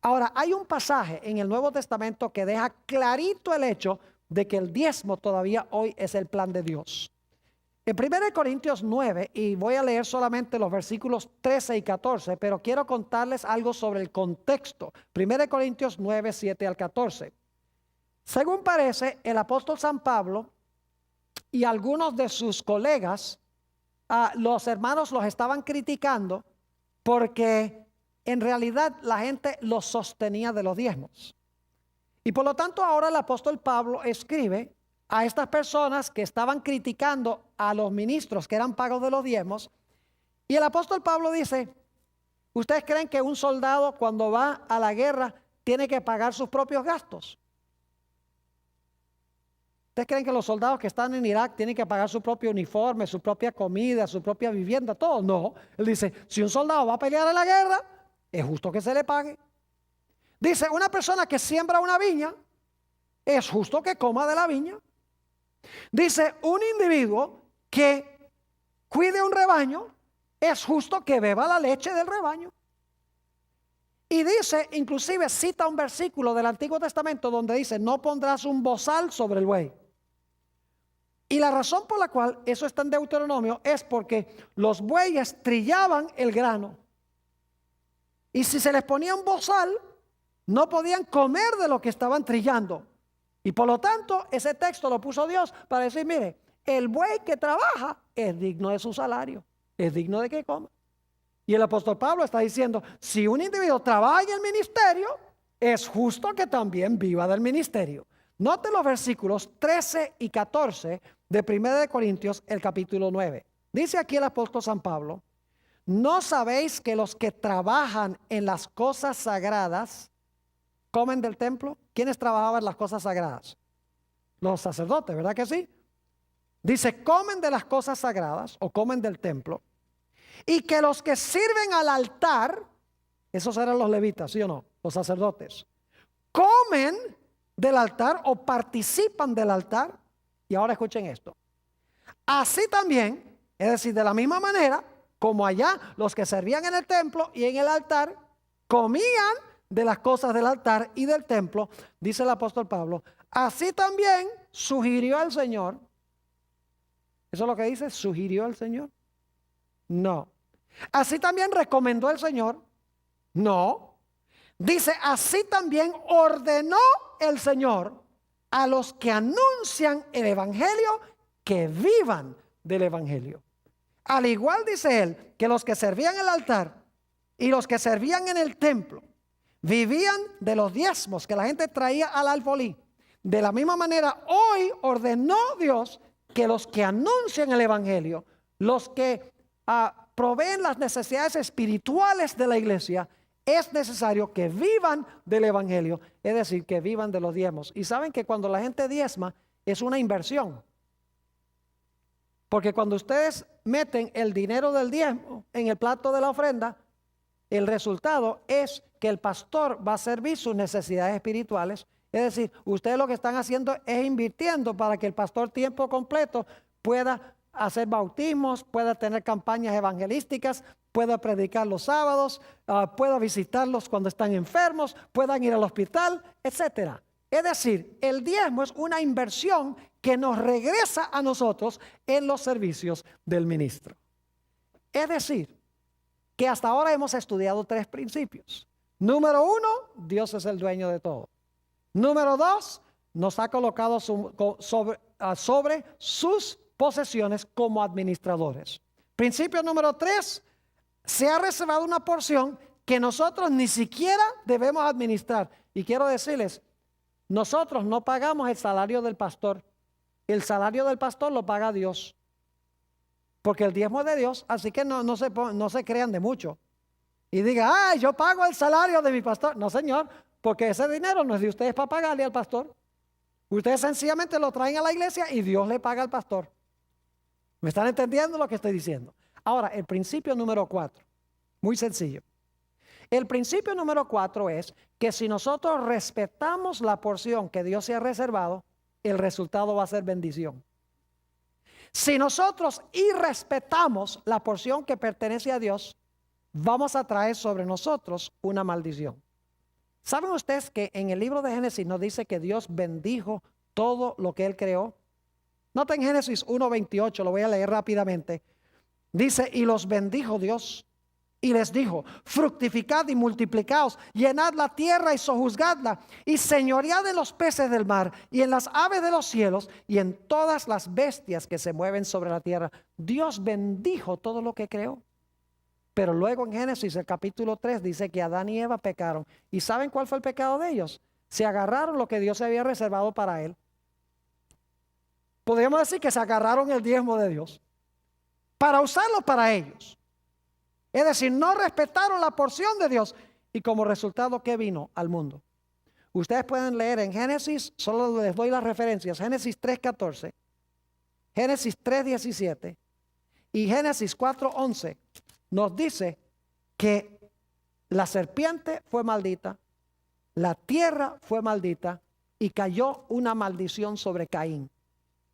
Ahora, hay un pasaje en el Nuevo Testamento que deja clarito el hecho de que el diezmo todavía hoy es el plan de Dios. En 1 Corintios 9, y voy a leer solamente los versículos 13 y 14, pero quiero contarles algo sobre el contexto. 1 Corintios 9, 7 al 14. Según parece, el apóstol San Pablo y algunos de sus colegas, los hermanos los estaban criticando porque en realidad la gente los sostenía de los diezmos. Y por lo tanto ahora el apóstol Pablo escribe a estas personas que estaban criticando a los ministros que eran pagos de los diezmos. Y el apóstol Pablo dice: ¿ustedes creen que un soldado cuando va a la guerra tiene que pagar sus propios gastos? ¿Ustedes creen que los soldados que están en Irak tienen que pagar su propio uniforme, su propia comida, su propia vivienda, todo? No. Él dice: si un soldado va a pelear en la guerra, es justo que se le pague. Dice: una persona que siembra una viña, es justo que coma de la viña. Dice: un individuo que cuide un rebaño, es justo que beba la leche del rebaño. Y dice, inclusive cita un versículo del Antiguo Testamento donde dice: no pondrás un bozal sobre el buey. Y la razón por la cual eso está en Deuteronomio es porque los bueyes trillaban el grano. Y si se les ponía un bozal, no podían comer de lo que estaban trillando. Y por lo tanto, ese texto lo puso Dios para decir: mire, el buey que trabaja es digno de su salario, es digno de que coma. Y el apóstol Pablo está diciendo: si un individuo trabaja en el ministerio, es justo que también viva del ministerio. Note los versículos 13 y 14 de 1 Corintios, el capítulo 9. Dice aquí el apóstol San Pablo: ¿no sabéis que los que trabajan en las cosas sagradas comen del templo? ¿Quiénes trabajaban en las cosas sagradas? Los sacerdotes, ¿verdad que sí? Dice: comen de las cosas sagradas o comen del templo, Y que los que sirven al altar, esos eran los levitas, ¿sí o no? Los sacerdotes, comen del altar o participan del altar. Y ahora escuchen esto. Así también, es decir, de la misma manera, como allá los que servían en el templo y en el altar, comían de las cosas del altar y del templo, dice el apóstol Pablo, así también sugirió al Señor. ¿Eso es lo que dice? ¿Sugirió al Señor? No. Así también recomendó el Señor. No. Dice, así también ordenó el Señor a los que anuncian el evangelio que vivan del evangelio. Al igual dice él que los que servían el altar y los que servían en el templo vivían de los diezmos que la gente traía al alfolí. De la misma manera, hoy ordenó Dios que los que anuncian el evangelio, los que proveen las necesidades espirituales de la iglesia, es necesario que vivan del evangelio, es decir, que vivan de los diezmos. Y saben que cuando la gente diezma es una inversión. Porque cuando ustedes meten el dinero del diezmo en el plato de la ofrenda, el resultado es que el pastor va a servir sus necesidades espirituales. Es decir, ustedes lo que están haciendo es invirtiendo para que el pastor tiempo completo pueda hacer bautismos, pueda tener campañas evangelísticas, pueda predicar los sábados, pueda visitarlos cuando están enfermos, puedan ir al hospital, etcétera. Es decir, el diezmo es una inversión que nos regresa a nosotros en los servicios del ministro. Es decir, que hasta ahora hemos estudiado 3 principios. Número 1, Dios es el dueño de todo. Número 2, nos ha colocado sobre sus posesiones como administradores. Principio número 3, se ha reservado una porción que nosotros ni siquiera debemos administrar. Y quiero decirles, nosotros no pagamos el salario del pastor. El salario del pastor lo paga Dios. Porque el diezmo es de Dios, así que no se crean de mucho. Y diga, ay, yo pago el salario de mi pastor. No, señor, porque ese dinero no es de ustedes para pagarle al pastor. Ustedes sencillamente lo traen a la iglesia y Dios le paga al pastor. ¿Me están entendiendo lo que estoy diciendo? Ahora, el principio número 4, muy sencillo. El principio número 4 es que si nosotros respetamos la porción que Dios se ha reservado, el resultado va a ser bendición. Si nosotros irrespetamos la porción que pertenece a Dios, vamos a traer sobre nosotros una maldición. ¿Saben ustedes que en el libro de Génesis nos dice que Dios bendijo todo lo que Él creó? Noten Génesis 1:28, lo voy a leer rápidamente. Dice, y los bendijo Dios y les dijo, fructificad y multiplicaos, llenad la tierra y sojuzgadla, y señoread en los peces del mar y en las aves de los cielos y en todas las bestias que se mueven sobre la tierra. Dios bendijo todo lo que creó. Pero luego en Génesis el capítulo 3 dice que Adán y Eva pecaron. ¿Y saben cuál fue el pecado de ellos? Se agarraron lo que Dios había reservado para él. Podríamos decir que se agarraron el diezmo de Dios para usarlo para ellos. Es decir, no respetaron la porción de Dios. Y como resultado, ¿qué vino al mundo? Ustedes pueden leer en Génesis, solo les doy las referencias, Génesis 3:14, Génesis 3:17 y Génesis 4:11. Nos dice que la serpiente fue maldita, la tierra fue maldita y cayó una maldición sobre Caín.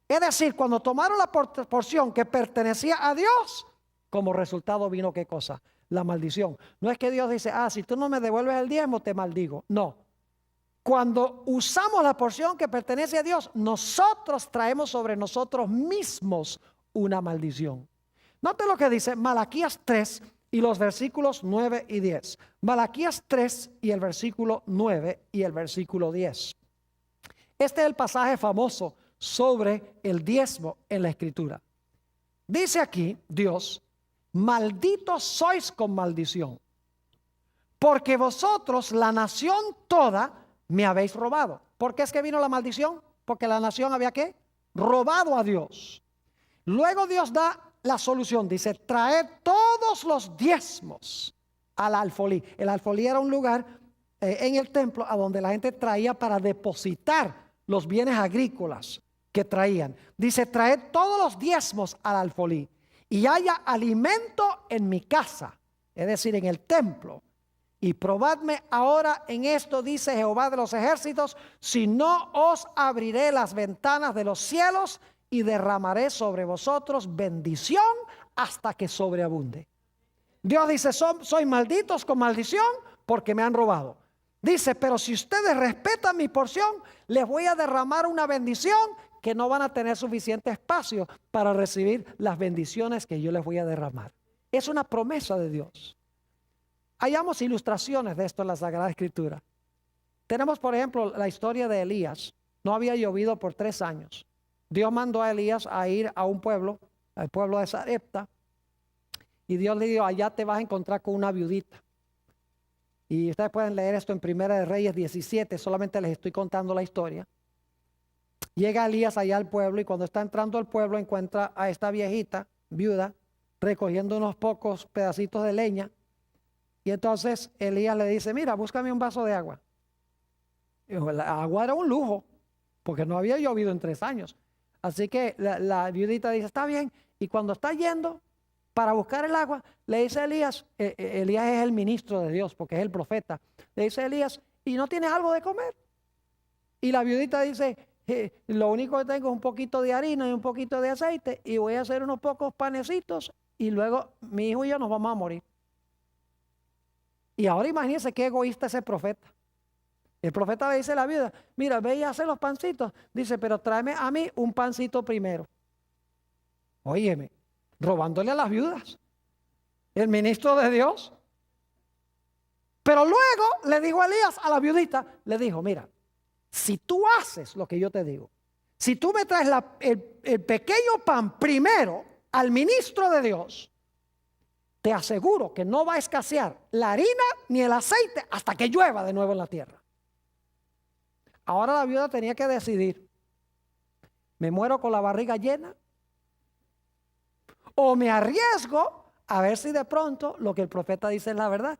Es decir, cuando tomaron la porción que pertenecía a Dios, como resultado vino ¿qué cosa? La maldición. No es que Dios dice, si tú no me devuelves el diezmo, te maldigo. No. Cuando usamos la porción que pertenece a Dios, nosotros traemos sobre nosotros mismos una maldición. Note lo que dice Malaquías 3 y los versículos 9 y 10. Malaquías 3 y el versículo 9 y el versículo 10. Este es el pasaje famoso sobre el diezmo en la Escritura. Dice aquí Dios, malditos sois con maldición, porque vosotros, la nación toda, me habéis robado. ¿Por qué es que vino la maldición? Porque la nación había ¿qué? Robado a Dios. Luego Dios da la solución, dice, traed todos los diezmos al alfolí. El alfolí era un lugar en el templo a donde la gente traía para depositar los bienes agrícolas que traían. Dice, traed todos los diezmos al alfolí y haya alimento en mi casa, es decir, en el templo, y probadme ahora en esto, dice Jehová de los ejércitos, si no os abriré las ventanas de los cielos y derramaré sobre vosotros bendición hasta que sobreabunde. Dios dice, soy malditos con maldición porque me han robado. Dice, pero si ustedes respetan mi porción, les voy a derramar una bendición que no van a tener suficiente espacio para recibir las bendiciones que yo les voy a derramar. Es una promesa de Dios. Hallamos ilustraciones de esto en la Sagrada Escritura. Tenemos, por ejemplo, la historia de Elías. No había llovido por 3 años. Dios mandó a Elías a ir a un pueblo, al pueblo de Sarepta, y Dios le dijo, allá te vas a encontrar con una viudita. Y ustedes pueden leer esto en Primera de Reyes 17, solamente les estoy contando la historia. Llega Elías allá al pueblo y cuando está entrando al pueblo encuentra a esta viejita, viuda, recogiendo unos pocos pedacitos de leña. Y entonces Elías le dice, mira, búscame un vaso de agua. Y la agua era un lujo, porque no había llovido en 3 años. Así que la viudita dice, está bien. Y cuando está yendo para buscar el agua, le dice a Elías, Elías es el ministro de Dios, porque es el profeta. Le dice a Elías, ¿y no tienes algo de comer? Y la viudita dice, lo único que tengo es un poquito de harina y un poquito de aceite, y voy a hacer unos pocos panecitos, y luego mi hijo y yo nos vamos a morir. Y ahora imagínense qué egoísta ese profeta. El profeta le dice a la viuda, mira, ve y hace los pancitos. Dice, pero tráeme a mí un pancito primero. Óyeme, robándole a las viudas. El ministro de Dios. Pero luego le dijo a Elías, a la viudita, le dijo, mira, si tú haces lo que yo te digo, si tú me traes el pequeño pan primero al ministro de Dios, te aseguro que no va a escasear la harina ni el aceite hasta que llueva de nuevo en la tierra. Ahora la viuda tenía que decidir, ¿me muero con la barriga llena? ¿O me arriesgo a ver si de pronto lo que el profeta dice es la verdad?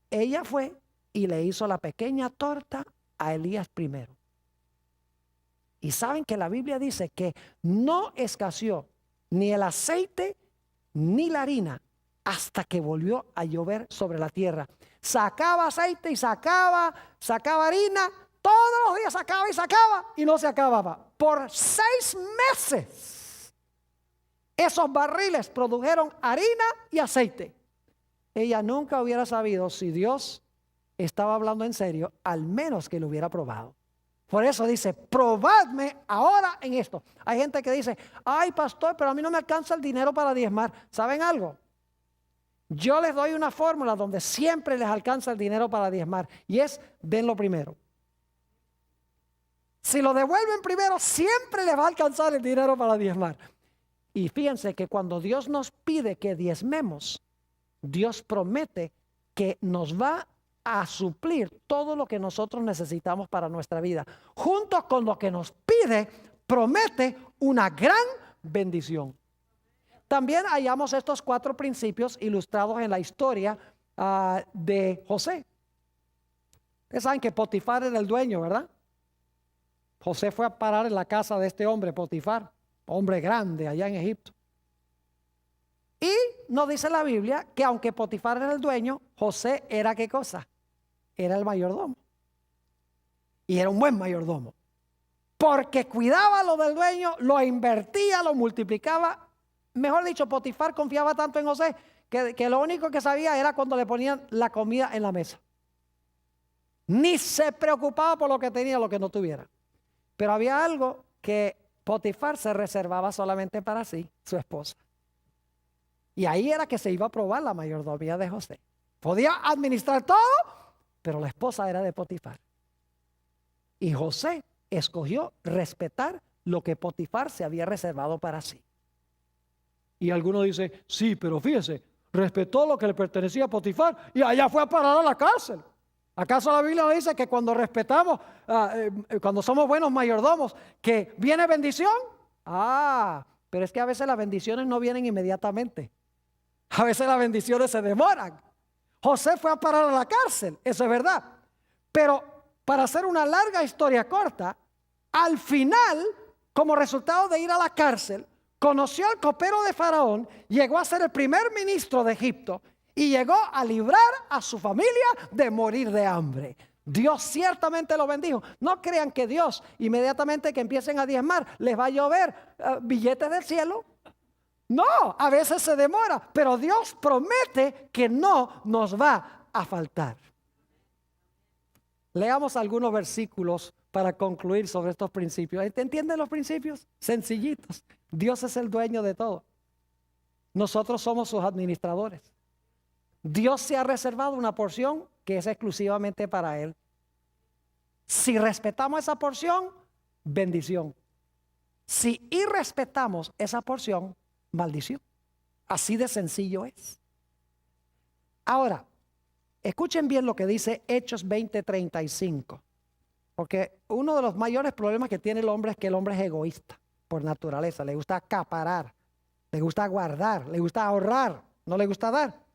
Ella fue y le hizo la pequeña torta a Elías primero. Y saben que la Biblia dice que no escaseó ni el aceite ni la harina hasta que volvió a llover sobre la tierra. Sacaba aceite y sacaba harina. Todos los días sacaba y no se acababa. Por 6 meses esos barriles produjeron harina y aceite. Ella nunca hubiera sabido si Dios estaba hablando en serio, al menos que lo hubiera probado. Por eso dice, probadme ahora en esto. Hay gente que dice, ay pastor, pero a mí no me alcanza el dinero para diezmar. ¿Saben algo? Yo les doy una fórmula donde siempre les alcanza el dinero para diezmar, y es, denlo primero. Si lo devuelven primero, siempre les va a alcanzar el dinero para diezmar. Y fíjense que cuando Dios nos pide que diezmemos, Dios promete que nos va a suplir todo lo que nosotros necesitamos para nuestra vida. Junto con lo que nos pide, promete una gran bendición. También hallamos estos 4 principios ilustrados en la historia de José. Ustedes saben que Potifar era el dueño, ¿verdad? José fue a parar en la casa de este hombre, Potifar, hombre grande allá en Egipto. Y nos dice la Biblia que aunque Potifar era el dueño, José era ¿qué cosa? Era el mayordomo. Y era un buen mayordomo. Porque cuidaba lo del dueño, lo invertía, lo multiplicaba. Mejor dicho, Potifar confiaba tanto en José que lo único que sabía era cuando le ponían la comida en la mesa. Ni se preocupaba por lo que tenía o lo que no tuviera. Pero había algo que Potifar se reservaba solamente para sí, su esposa. Y ahí era que se iba a probar la mayordomía de José. Podía administrar todo, pero la esposa era de Potifar. Y José escogió respetar lo que Potifar se había reservado para sí. Y alguno dice, sí, pero fíjese, respetó lo que le pertenecía a Potifar y allá fue a parar a la cárcel. ¿Acaso la Biblia dice que cuando respetamos, cuando somos buenos mayordomos, que viene bendición? Pero es que a veces las bendiciones no vienen inmediatamente. A veces las bendiciones se demoran. José fue a parar a la cárcel, eso es verdad. Pero para hacer una larga historia corta, al final, como resultado de ir a la cárcel, Conoció al copero de Faraón, llegó a ser el primer ministro de Egipto y llegó a librar a su familia de morir de hambre. Dios ciertamente lo bendijo. No crean que Dios inmediatamente que empiecen a diezmar les va a llover billetes del cielo. No, a veces se demora, pero Dios promete que no nos va a faltar. Leamos algunos versículos para concluir sobre estos principios. ¿Entienden los principios? Sencillitos. Dios es el dueño de todo. Nosotros somos sus administradores. Dios se ha reservado una porción que es exclusivamente para Él. Si respetamos esa porción, bendición. Si irrespetamos esa porción, maldición. Así de sencillo es. Ahora, escuchen bien lo que dice Hechos 20:35. Porque uno de los mayores problemas que tiene el hombre es que el hombre es egoísta por naturaleza. Le gusta acaparar, le gusta guardar, le gusta ahorrar, no le gusta dar.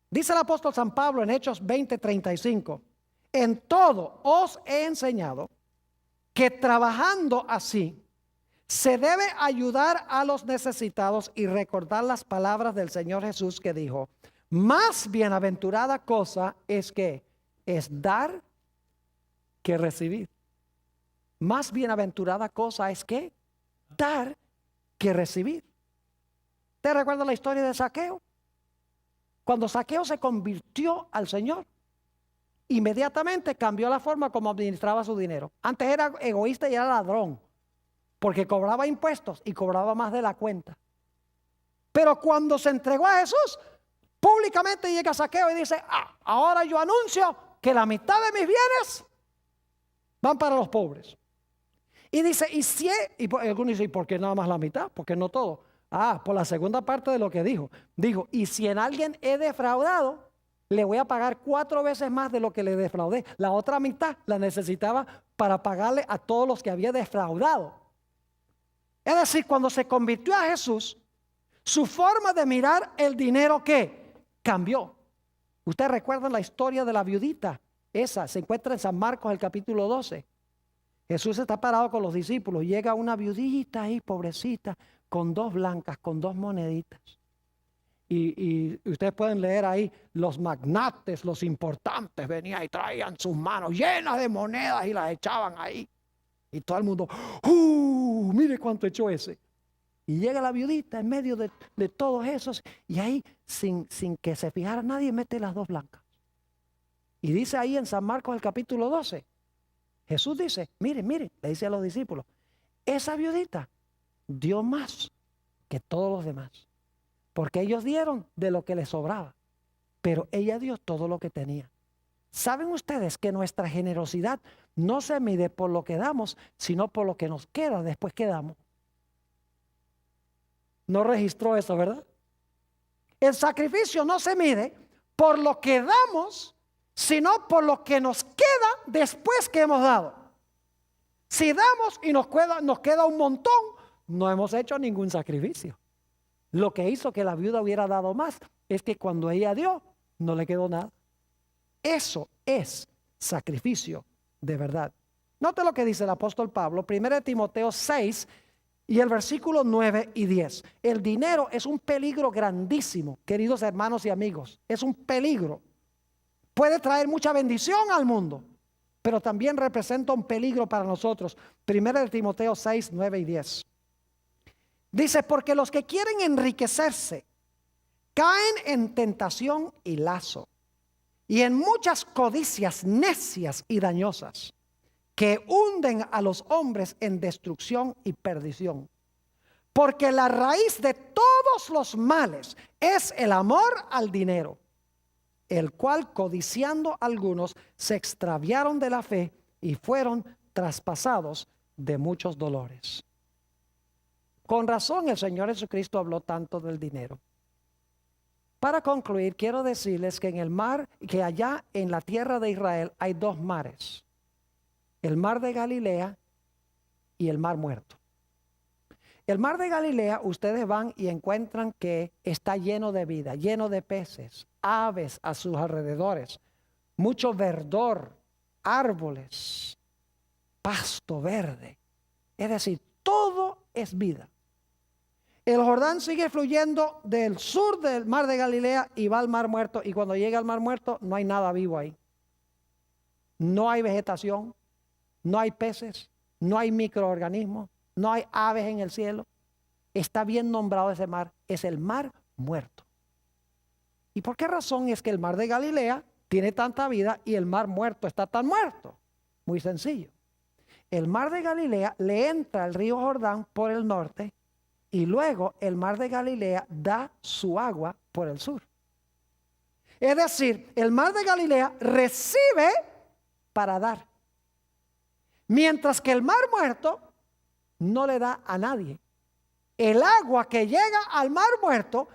Dice el apóstol San Pablo en Hechos 20:35. En todo os he enseñado que trabajando así se debe ayudar a los necesitados y recordar las palabras del Señor Jesús que dijo: más bienaventurada cosa es dar que recibir. Más bienaventurada cosa es dar que recibir. ¿Te recuerda la historia de Zaqueo? Cuando Zaqueo se convirtió al Señor, inmediatamente cambió la forma como administraba su dinero. Antes era egoísta y era ladrón, porque cobraba impuestos y cobraba más de la cuenta. Pero cuando se entregó a Jesús, públicamente llega Zaqueo y dice: ahora yo anuncio que la mitad de mis bienes van para los pobres. Y dice, y algunos dicen: ¿y por qué nada más la mitad? ¿Por qué no todo? Por la segunda parte de lo que dijo. Dijo: y si en alguien he defraudado, le voy a pagar 4 veces más de lo que le defraudé. La otra mitad la necesitaba para pagarle a todos los que había defraudado. Es decir, cuando se convirtió a Jesús, su forma de mirar el dinero cambió. Ustedes recuerdan la historia de la viudita. Esa se encuentra en San Marcos, el capítulo 12. Jesús está parado con los discípulos. Llega una viudita ahí, pobrecita, con 2 blancas, con 2 moneditas. Y ustedes pueden leer ahí, los magnates, los importantes venían y traían sus manos llenas de monedas y las echaban ahí. Y todo el mundo: mire cuánto echó ese. Y llega la viudita en medio de todos esos, y ahí, sin que se fijara nadie, mete las 2 blancas. Y dice ahí en San Marcos el capítulo 12, Jesús dice: mire, le dice a los discípulos, esa viudita dio más que todos los demás, porque ellos dieron de lo que les sobraba, pero ella dio todo lo que tenía. ¿Saben ustedes que nuestra generosidad no se mide por lo que damos, sino por lo que nos queda después que damos? No registró eso, ¿verdad? El sacrificio no se mide por lo que damos, sino por lo que nos queda después que hemos dado. Si damos y nos queda un montón, no hemos hecho ningún sacrificio. Lo que hizo que la viuda hubiera dado más es que cuando ella dio, no le quedó nada. Eso es sacrificio de verdad. Note lo que dice el apóstol Pablo, 1 Timoteo 6 y el versículo 9 y 10. El dinero es un peligro grandísimo, queridos hermanos y amigos. Es un peligro. Puede traer mucha bendición al mundo, pero también representa un peligro para nosotros. 1 Timoteo 6, 9 y 10. Dice: porque los que quieren enriquecerse caen en tentación y lazo, y en muchas codicias necias y dañosas, que hunden a los hombres en destrucción y perdición. Porque la raíz de todos los males es el amor al dinero, el cual, codiciando algunos, se extraviaron de la fe y fueron traspasados de muchos dolores. Con razón el Señor Jesucristo habló tanto del dinero. Para concluir, quiero decirles que en el mar, que allá en la tierra de Israel hay 2 mares. El mar de Galilea y el mar Muerto. El mar de Galilea, ustedes van y encuentran que está lleno de vida, lleno de peces, aves a sus alrededores, mucho verdor, árboles, pasto verde. Es decir, todo es vida. El Jordán sigue fluyendo del sur del mar de Galilea y va al mar muerto. Y cuando llega al mar muerto no hay nada vivo ahí. No hay vegetación, no hay peces, no hay microorganismos, no hay aves en el cielo. Está bien nombrado ese mar, es el mar muerto. ¿Y por qué razón es que el mar de Galilea tiene tanta vida y el mar muerto está tan muerto? Muy sencillo. El mar de Galilea le entra el río Jordán por el norte y luego el mar de Galilea da su agua por el sur. Es decir, el mar de Galilea recibe para dar. Mientras que el mar muerto no le da a nadie. El agua que llega al mar muerto